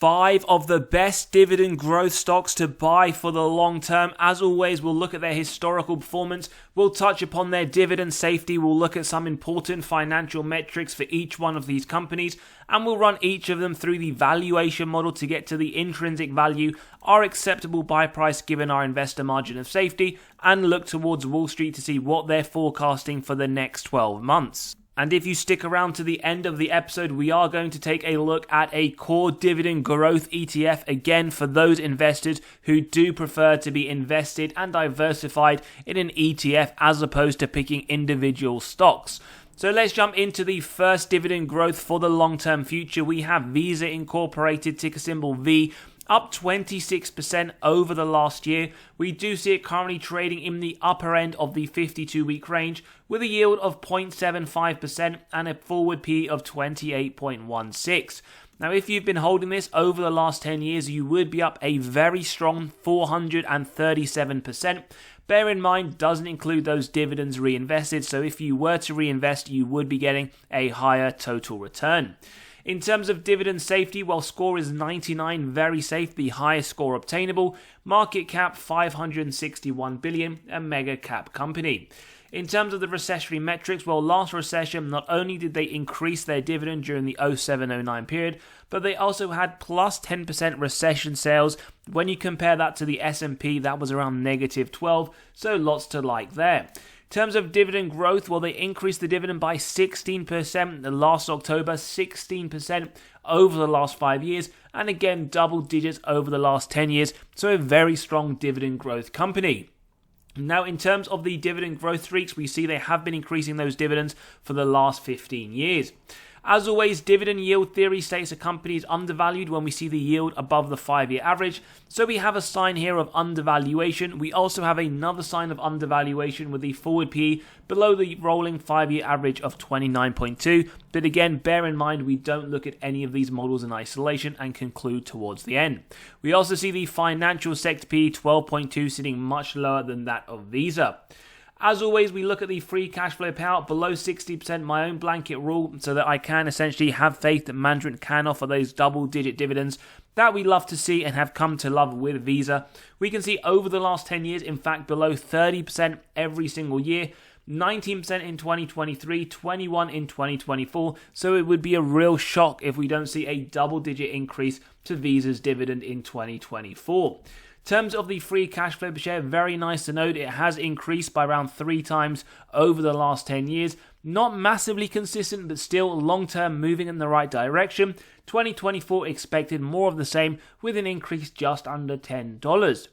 5 of the best dividend growth stocks to buy for the long term. As always, we'll look at their historical performance, we'll touch upon their dividend safety, we'll look at some important financial metrics for each one of these companies, and we'll run each of them through the valuation model to get to the intrinsic value, our acceptable buy price given our investor margin of safety, and look towards Wall Street to see what they're forecasting for the next 12 months. And if you stick around to the end of the episode, we are going to take a look at a core dividend growth ETF, again for those investors who do prefer to be invested and diversified in an ETF as opposed to picking individual stocks. So let's jump into the first dividend growth for the long-term future. We have Visa Incorporated, ticker symbol V, up 26% over the last year. We do see it currently trading in the upper end of the 52-week range with a yield of 0.75% and a forward PE of 28.16. Now, if you've been holding this over the last 10 years, you would be up a very strong 437%. Bear in mind, doesn't include those dividends reinvested, so if you were to reinvest, you would be getting a higher total return. In terms of dividend safety, while score is 99, very safe, the highest score obtainable. Market cap 561 billion, a mega cap company. In terms of the recessionary metrics, well, last recession, not only did they increase their dividend during the 07-09 period, but they also had plus 10% recession sales. When you compare that to the S&P, that was around negative 12, so lots to like there. In terms of dividend growth, well, they increased the dividend by 16% last October, 16% over the last 5 years, and again, double digits over the last 10 years, so a very strong dividend growth company. Now, in terms of the dividend growth streaks, we see they have been increasing those dividends for the last 15 years. As always, dividend yield theory states a company is undervalued when we see the yield above the 5-year average. So we have a sign here of undervaluation. We also have another sign of undervaluation with the forward PE below the rolling 5-year average of 29.2. But again, bear in mind, we don't look at any of these models in isolation and conclude towards the end. We also see the financial sector PE 12.2 sitting much lower than that of Visa. As always, we look at the free cash flow payout below 60%, my own blanket rule, so that I can essentially have faith that management can offer those double-digit dividends that we love to see and have come to love with Visa. We can see over the last 10 years, in fact, below 30% every single year, 19% in 2023, 21% in 2024, so it would be a real shock if we don't see a double-digit increase to Visa's dividend in 2024. In terms of the free cash flow per share, very nice to note it has increased by around 3 times over the last 10 years. Not massively consistent, but still long-term moving in the right direction. 2024 expected more of the same with an increase just under $10.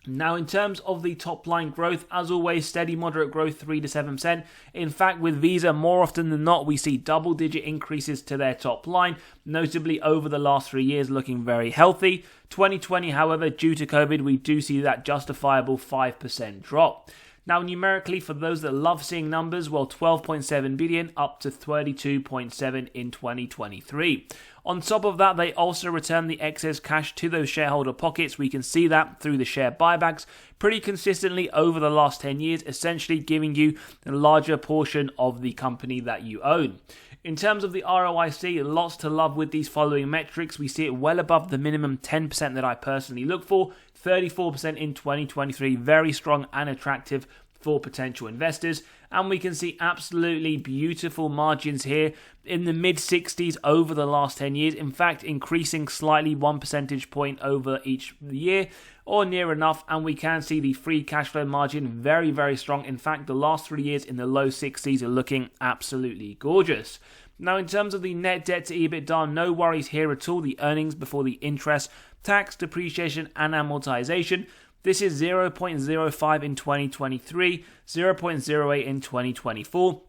Now, in terms of the top line growth, as always, steady moderate growth, 3 to 7%. In fact, with Visa, more often than not, we see double-digit increases to their top line, notably over the last 3 years, looking very healthy. 2020, however, due to COVID, we do see that justifiable 5% drop. Now, numerically, for those that love seeing numbers, well, 12.7 billion up to 32.7 in 2023. On top of that, they also return the excess cash to those shareholder pockets. We can see that through the share buybacks pretty consistently over the last 10 years, essentially giving you a larger portion of the company that you own. In terms of the ROIC, lots to love with these following metrics. We see it well above the minimum 10% that I personally look for. 34% in 2023, very strong and attractive for potential investors. And we can see absolutely beautiful margins here in the mid-60s over the last 10 years. In fact, increasing slightly 1 percentage point over each year or near enough. And we can see the free cash flow margin very, very strong. In fact, the last 3 years in the low 60s are looking absolutely gorgeous. Now, in terms of the net debt to EBITDA, no worries here at all. The earnings before the interest, tax, depreciation, and amortization. This is 0.05 in 2023, 0.08 in 2024.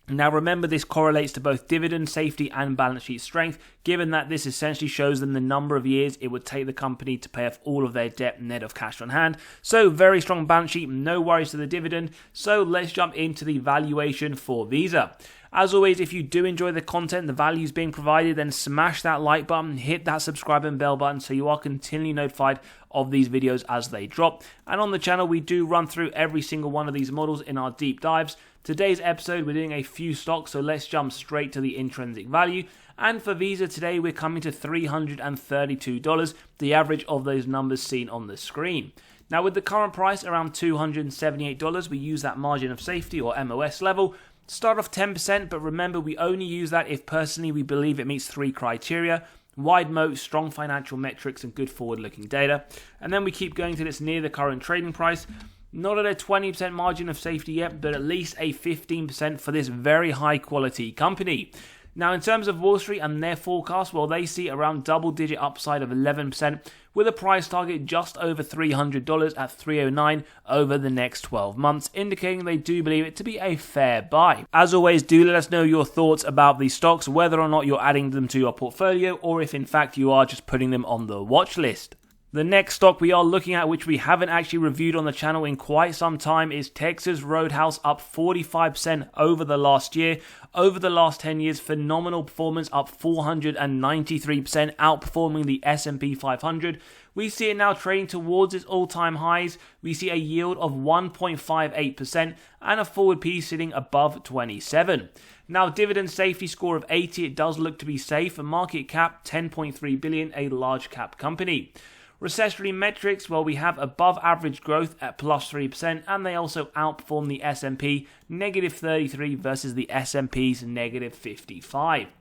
Now remember, this correlates to both dividend safety and balance sheet strength, given that this essentially shows them the number of years it would take the company to pay off all of their debt net of cash on hand. So very strong balance sheet, no worries to the dividend. So let's jump into the valuation for Visa. As always, if you do enjoy the content, the values being provided, then smash that like button, hit that subscribe and bell button so you are continually notified of these videos as they drop. And on the channel, we do run through every single one of these models in our deep dives. Today's episode, we're doing a few stocks, so let's jump straight to the intrinsic value. And for Visa today, we're coming to $332, the average of those numbers seen on the screen. Now, with the current price around $278, we use that margin of safety or MOS level. Start off 10%, but remember, we only use that if personally we believe it meets 3 criteria. Wide moat, strong financial metrics, and good forward-looking data. And then we keep going till it's near the current trading price. Not at a 20% margin of safety yet, but at least a 15% for this very high-quality company. Now, in terms of Wall Street and their forecast, well, they see around double-digit upside of 11%, with a price target just over $300 at $309 over the next 12 months, indicating they do believe it to be a fair buy. As always, do let us know your thoughts about these stocks, whether or not you're adding them to your portfolio, or if in fact you are just putting them on the watch list. The next stock we are looking at, which we haven't actually reviewed on the channel in quite some time, is Texas Roadhouse, up 45% over the last year. Over the last 10 years, phenomenal performance, up 493%, outperforming the S&P 500. We see it now trading towards its all-time highs. We see a yield of 1.58% and a forward P sitting above 27. Now, dividend safety score of 80, it does look to be safe. A market cap, $10.3 billion, a large cap company. Recessionary metrics, well, we have above average growth at plus 3%, and they also outperform the S&P, negative 33 versus the S&P's negative 55. In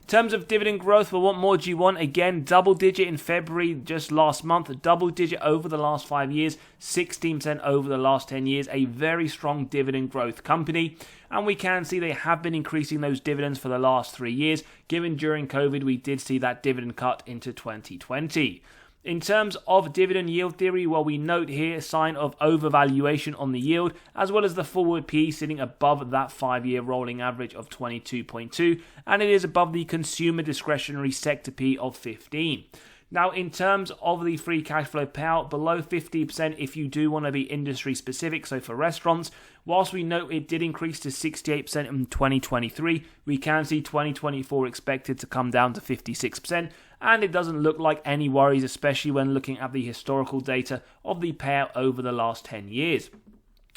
terms of dividend growth, well, what more do you want? Again, double digit in February, just last month, double digit over the last 5 years, 16% over the last 10 years, a very strong dividend growth company. And we can see they have been increasing those dividends for the last 3 years, given during COVID we did see that dividend cut into 2020. In terms of dividend yield theory, well, we note here a sign of overvaluation on the yield, as well as the forward P sitting above that 5-year rolling average of 22.2, and it is above the consumer discretionary sector P of 15. Now, in terms of the free cash flow payout, below 50% if you do want to be industry specific, so for restaurants, whilst we note it did increase to 68% in 2023, we can see 2024 expected to come down to 56%, and it doesn't look like any worries, especially when looking at the historical data of the payout over the last 10 years.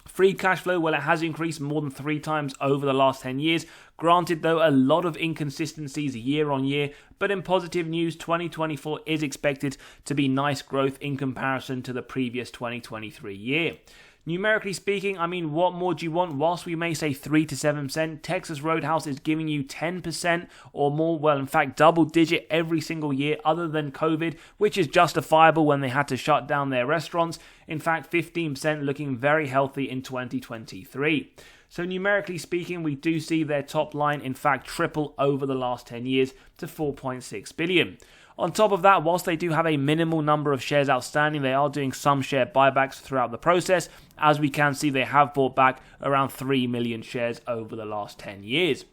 Free cash flow, well, it has increased more than 3 times over the last 10 years. Granted, though, a lot of inconsistencies year on year, but in positive news, 2024 is expected to be nice growth in comparison to the previous 2023 year. Numerically speaking, I mean, what more do you want? Whilst we may say 3 to 7%, Texas Roadhouse is giving you 10% or more, well, in fact, double digit every single year other than COVID, which is justifiable when they had to shut down their restaurants. In fact, 15% looking very healthy in 2023. So numerically speaking, we do see their top line, in fact, triple over the last 10 years to $4.6 billion. On top of that, whilst they do have a minimal number of shares outstanding, they are doing some share buybacks throughout the process. As we can see, they have bought back around 3 million shares over the last 10 years.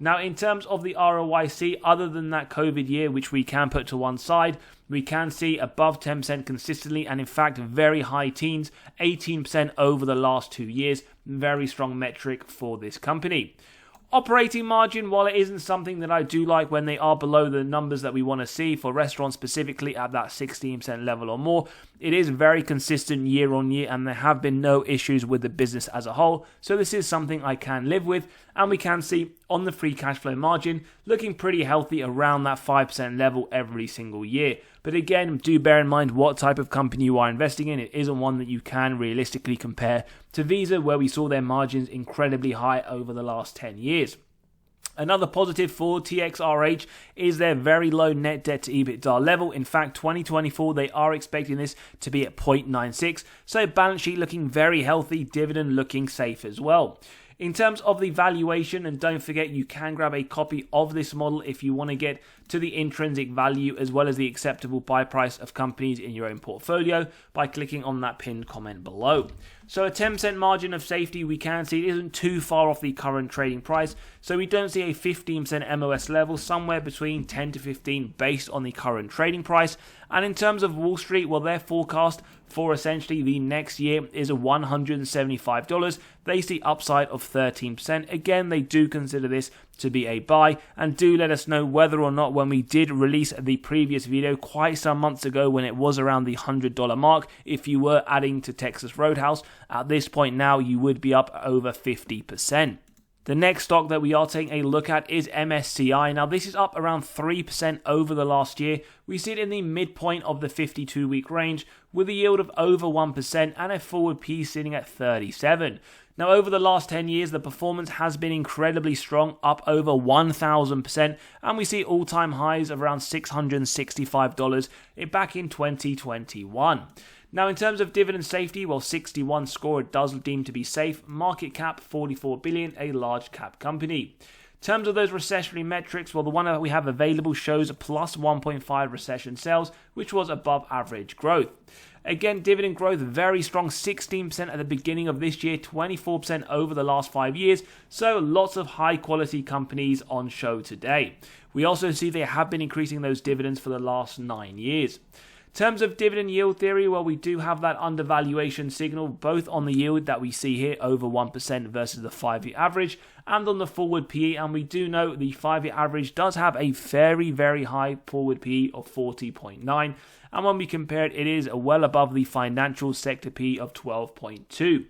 Now, in terms of the ROIC, other than that COVID year, which we can put to one side, we can see above 10% consistently, and in fact, very high teens, 18% over the last 2 years. Very strong metric for this company. Operating margin, while it isn't something that I do like when they are below the numbers that we want to see for restaurants specifically at that 16% level or more, it is very consistent year on year and there have been no issues with the business as a whole. So this is something I can live with, and we can see on the free cash flow margin looking pretty healthy around that 5% level every single year. But again, do bear in mind what type of company you are investing in. It isn't one that you can realistically compare to Visa, where we saw their margins incredibly high over the last 10 years. Another positive for TXRH is their very low net debt to EBITDA level. In fact, 2024, they are expecting this to be at 0.96. So balance sheet looking very healthy, dividend looking safe as well. In terms of the valuation, and don't forget you can grab a copy of this model if you want to get to the intrinsic value as well as the acceptable buy price of companies in your own portfolio by clicking on that pinned comment below. So a 10% margin of safety, we can see it isn't too far off the current trading price, so we don't see a 15% MOS level, somewhere between 10 to 15 based on the current trading price. And in terms of Wall Street, well, their forecast for essentially the next year is a $175. They see upside of 13%. Again, they do consider this to be a buy, and do let us know whether or not, when we did release the previous video quite some months ago when it was around the $100 mark, if you were adding to Texas Roadhouse, at this point now you would be up over 50%. The next stock that we are taking a look at is MSCI. Now this is up around 3% over the last year. We see it in the midpoint of the 52-week range with a yield of over 1% and a forward P sitting at 37. Now over the last 10 years, the performance has been incredibly strong, up over 1,000%, and we see all-time highs of around $665 back in 2021. Now in terms of dividend safety, well, 61 score, it does deem to be safe. Market cap 44 billion, a large cap company. In terms of those recessionary metrics, well, the one that we have available shows a plus 1.5 recession sales, which was above average growth. Again, dividend growth very strong, 16% at the beginning of this year, 24% over the last 5 years. So lots of high quality companies on show today. We also see they have been increasing those dividends for the last 9 years. In terms of dividend yield theory, well, we do have that undervaluation signal both on the yield that we see here over 1% versus the 5-year average and on the forward PE, and we do know the 5-year average does have a very, very high forward PE of 40.9, and when we compare it, it is well above the financial sector PE of 12.2.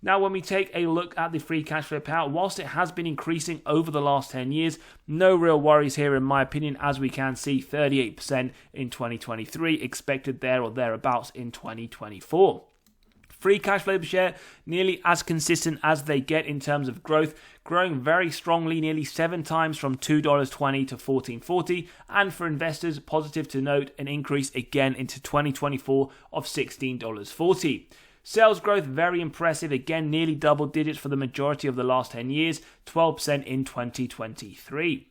Now, when we take a look at the free cash flow payout, whilst it has been increasing over the last 10 years, no real worries here in my opinion, as we can see 38% in 2023, expected there or thereabouts in 2024. Free cash flow per share, nearly as consistent as they get in terms of growth, growing very strongly, nearly 7 times from $2.20 to $14.40, and for investors, positive to note, an increase again into 2024 of $16.40. Sales growth, very impressive, again nearly double digits for the majority of the last 10 years, 12% in 2023. In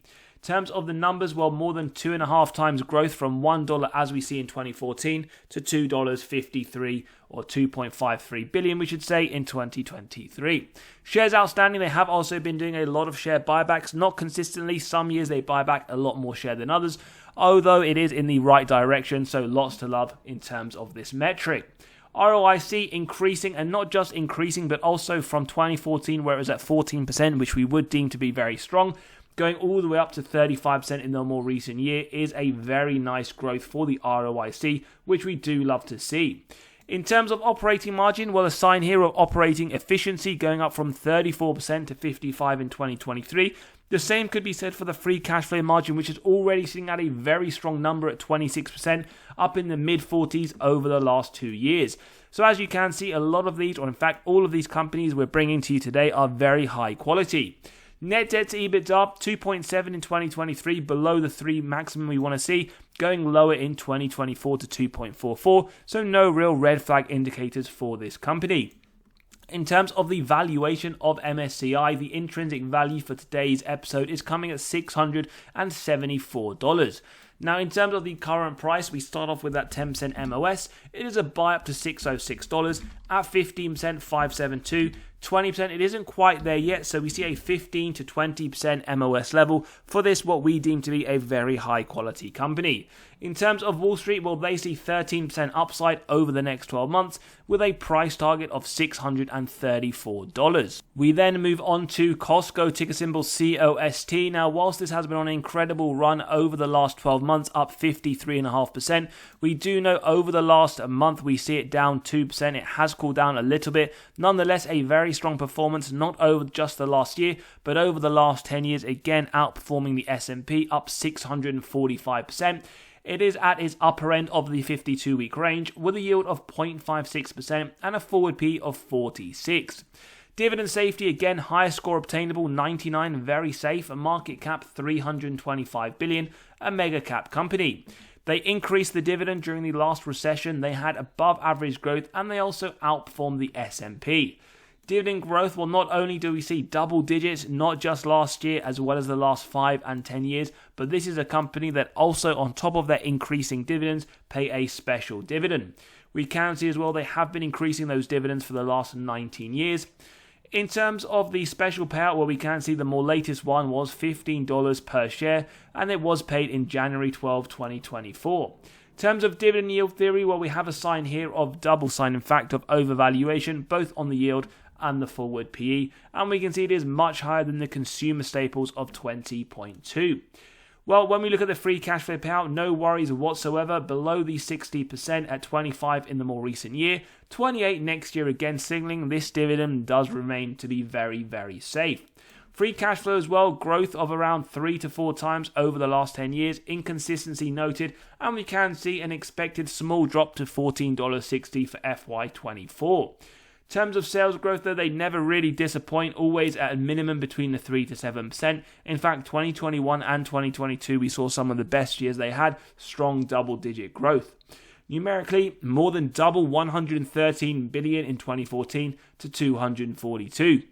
terms of the numbers, well, more than 2.5 times growth from $1 as we see in 2014 to $2.53 or 2.53 billion, we should say, in 2023. Shares outstanding, they have also been doing a lot of share buybacks, not consistently. Some years they buy back a lot more share than others, although it is in the right direction, so lots to love in terms of this metric. ROIC increasing, and not just increasing, but also from 2014 where it was at 14%, which we would deem to be very strong, going all the way up to 35% in the more recent year is a very nice growth for the ROIC, which we do love to see. In terms of operating margin, well, a sign here of operating efficiency going up from 34% to 55% in 2023. The same could be said for the free cash flow margin, which is already sitting at a very strong number at 26%, up in the mid-40s over the last 2 years. So as you can see, a lot of these, or in fact all of these companies we're bringing to you today, are very high quality. Net debt to EBITDA, 2.7 in 2023, below the 3 maximum we want to see, going lower in 2024 to 2.44, so no real red flag indicators for this company. In terms of the valuation of MSCI, the intrinsic value for today's episode is coming at $674. Now, in terms of the current price, we start off with that 10% MOS. It is a buy up to $606. At 15%, $572. 20%, it isn't quite there yet, so we see a 15 to 20% MOS level for this, what we deem to be a very high quality company. In terms of Wall Street, well, they see 13% upside over the next 12 months with a price target of $634. We then move on to Costco, ticker symbol COST. Now, whilst this has been on an incredible run over the last 12 months, up 53.5%, we do know over the last month we see it down 2%. It has cooled down a little bit. Nonetheless, a very strong performance, not over just the last year, but over the last 10 years, again outperforming the S&P, up 645%. It is at its upper end of the 52-week range with a yield of 0.56% and a forward P of 46. Dividend safety, again, highest score obtainable, 99, very safe. A market cap, $325 billion, a mega cap company. They increased the dividend during the last recession. They had above average growth, and they also outperformed the S&P. Dividend growth, well, not only do we see double digits, not just last year as well as the last 5 and 10 years, but this is a company that also, on top of their increasing dividends, pay a special dividend. We can see as well they have been increasing those dividends for the last 19 years. In terms of the special payout, well, we can see the more latest one was $15 per share, and it was paid in January 12, 2024. In terms of dividend yield theory, well, we have a sign here of double sign, in fact, of overvaluation, both on the yield and the forward PE, and we can see it is much higher than the consumer staples of 20.2. Well, when we look at the free cash flow payout, no worries whatsoever, below the 60% at 25 in the more recent year, 28 next year, again signaling this dividend does remain to be very, very safe. Free cash flow as well, growth of around 3 to 4 times over the last 10 years, inconsistency noted, and we can see an expected small drop to $14.60 for FY24. In terms of sales growth, though, they never really disappoint, always at a minimum between the 3 to 7%. In fact, 2021 and 2022, we saw some of the best years they had, strong double-digit growth. Numerically, more than double $113 billion in 2014 to $242.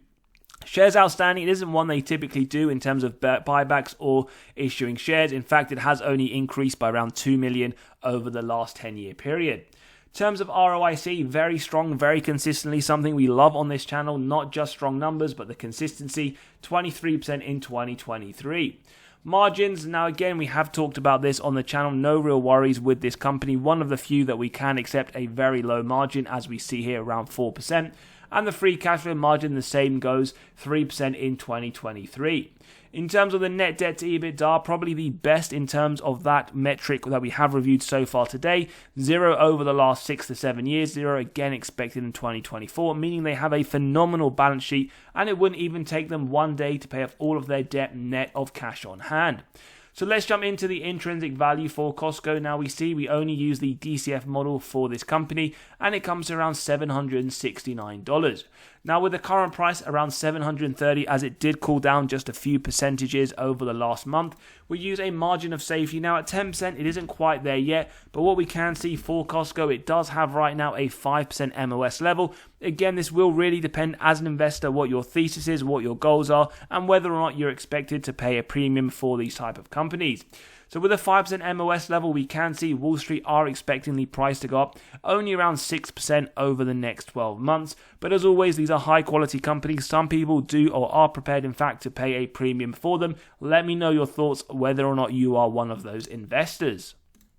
Shares outstanding, it isn't one they typically do in terms of buybacks or issuing shares. In fact, it has only increased by around 2 million over the last 10-year period. In terms of ROIC, very strong, very consistently, something we love on this channel, not just strong numbers, but the consistency, 23% in 2023. Margins, now again, we have talked about this on the channel, no real worries with this company, one of the few that we can accept a very low margin, as we see here, around 4%. And the free cash flow margin, the same goes, 3% in 2023. In terms of the net debt to EBITDA, probably the best in terms of that metric that we have reviewed so far today. 0 over the last 6 to 7 years, 0 again expected in 2024, meaning they have a phenomenal balance sheet, and it wouldn't even take them one day to pay off all of their debt net of cash on hand. So let's jump into the intrinsic value for Costco. Now we see we only use the DCF model for this company, and it comes to around $769. Now with the current price around $730, as it did cool down just a few percentages over the last month, we use a margin of safety. Now at 10%, it isn't quite there yet, but what we can see for Costco, it does have right now a 5% MOS level. Again, this will really depend as an investor what your thesis is, what your goals are, and whether or not you're expected to pay a premium for these type of companies. So with a 5% MOS level, we can see Wall Street are expecting the price to go up only around 6% over the next 12 months. But as always, these are high quality companies. Some people do or are prepared, in fact, to pay a premium for them. Let me know your thoughts whether or not you are one of those investors.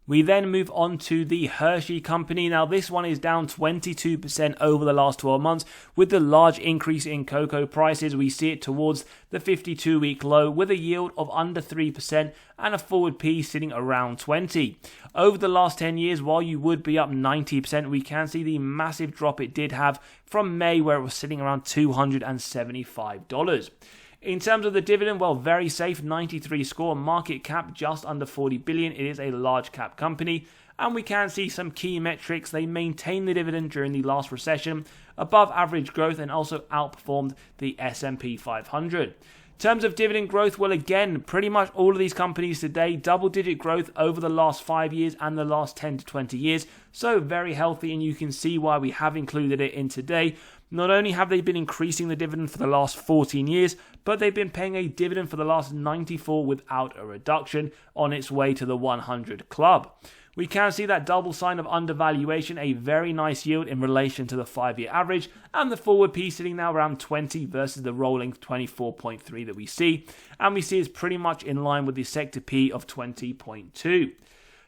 We then move on to the Hershey company. Now this one is down 22% over the last 12 months. With the large increase in cocoa prices, we see it towards the 52-week low with a yield of under 3% and a forward P sitting around 20. Over the last 10 years, while you would be up 90%, we can see the massive drop it did have from May, where it was sitting around $275. In terms of the dividend, well, very safe, 93 score, market cap just under 40 billion. It is a large cap company, and we can see some key metrics. They maintained the dividend during the last recession, above average growth, and also outperformed the S&P 500. In terms of dividend growth, well, again, pretty much all of these companies today, double-digit growth over the last 5 years and the last 10 to 20 years. So very healthy, and you can see why we have included it in today. Not only have they been increasing the dividend for the last 14 years, but they've been paying a dividend for the last 94 without a reduction, on its way to the 100 club. We can see that double sign of undervaluation, a very nice yield in relation to the 5-year average, and the forward P sitting now around 20 versus the rolling 24.3 that we see, and we see it's pretty much in line with the sector P of 20.2.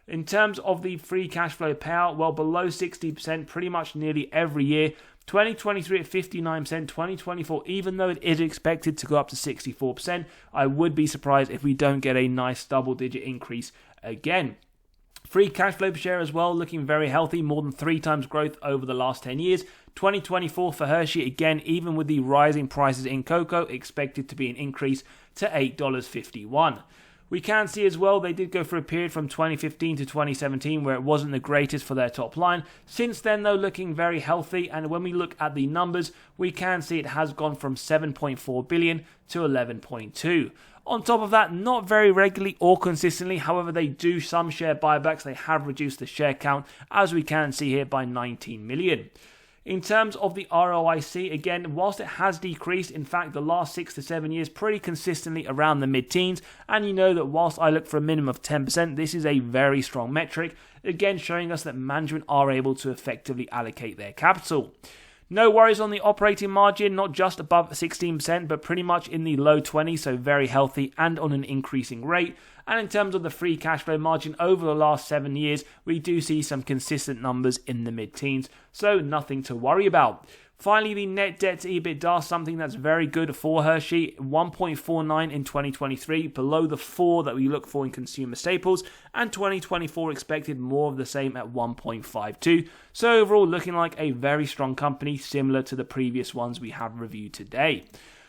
In terms of the free cash flow payout, well, below 60% pretty much nearly every year. 2023 at 59%, 2024, even though it is expected to go up to 64%, I would be surprised if we don't get a nice double-digit increase again. Free cash flow per share as well, looking very healthy, more than 3 times growth over the last 10 years. 2024 for Hershey, again, even with the rising prices in cocoa, expected to be an increase to $8.51. We can see as well they did go for a period from 2015 to 2017 where it wasn't the greatest for their top line. Since then, though, looking very healthy, and when we look at the numbers, we can see it has gone from 7.4 billion to 11.2. On top of that, not very regularly or consistently, however, they do some share buybacks. They have reduced the share count, as we can see here, by 19 million. In terms of the ROIC, again, whilst it has decreased, in fact, the last 6 to 7 years, pretty consistently around the mid-teens, and you know that whilst I look for a minimum of 10%, this is a very strong metric, again showing us that management are able to effectively allocate their capital. No worries on the operating margin, not just above 16%, but pretty much in the low 20s, so very healthy and on an increasing rate. And in terms of the free cash flow margin over the last 7 years, we do see some consistent numbers in the mid-teens, so nothing to worry about. Finally, the net debt to EBITDA, something that's very good for Hershey, 1.49 in 2023, below the 4 that we look for in consumer staples, and 2024 expected more of the same at 1.52. So overall, looking like a very strong company, similar to the previous ones we have reviewed today.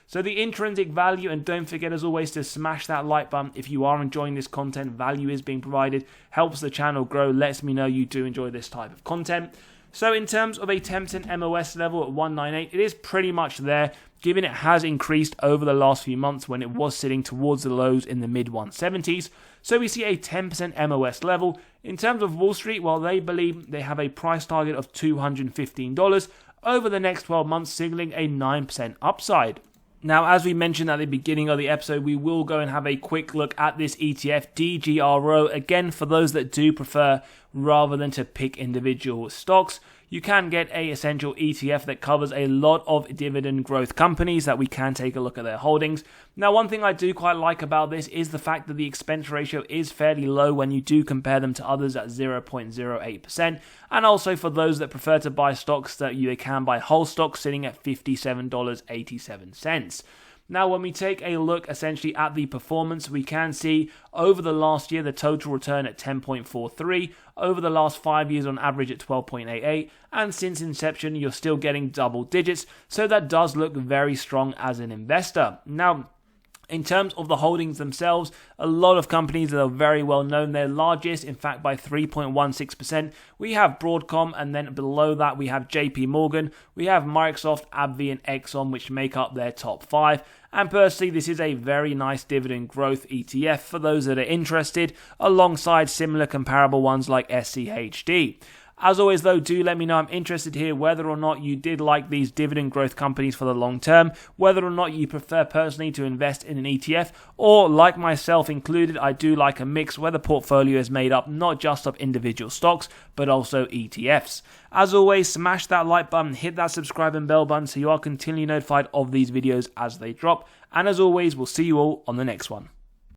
So the intrinsic value, and don't forget as always to smash that like button if you are enjoying this content. Value is being provided, helps the channel grow, lets me know you do enjoy this type of content. So in terms of a 10% MOS level at 198, it is pretty much there, given it has increased over the last few months when it was sitting towards the lows in the mid-170s. So we see a 10% MOS level. In terms of Wall Street, well, they believe they have a price target of $215 over the next 12 months, signaling a 9% upside. Now, as we mentioned at the beginning of the episode, we will go and have a quick look at this ETF, DGRO. Again, for those that do prefer, rather than to pick individual stocks, you can get a essential ETF that covers a lot of dividend growth companies that we can take a look at their holdings. Now, one thing I do quite like about this is the fact that the expense ratio is fairly low when you do compare them to others at 0.08%. And also for those that prefer to buy stocks, that you can buy whole stocks sitting at $57.87. Now, when we take a look essentially at the performance, we can see over the last year, the total return at 10.43, over the last 5 years on average at 12.88, and since inception, you're still getting double digits. So that does look very strong as an investor. Now, in terms of the holdings themselves, a lot of companies that are very well known. They're largest, in fact, by 3.16%. We have Broadcom, and then below that we have JP Morgan. We have Microsoft, AbbVie, and Exxon, which make up their top 5. And personally, this is a very nice dividend growth ETF for those that are interested, alongside similar comparable ones like SCHD. As always though, do let me know. I'm interested here whether or not you did like these dividend growth companies for the long term, whether or not you prefer personally to invest in an ETF, or like myself included, I do like a mix where the portfolio is made up not just of individual stocks, but also ETFs. As always, smash that like button, hit that subscribe and bell button so you are continually notified of these videos as they drop. And as always, we'll see you all on the next one.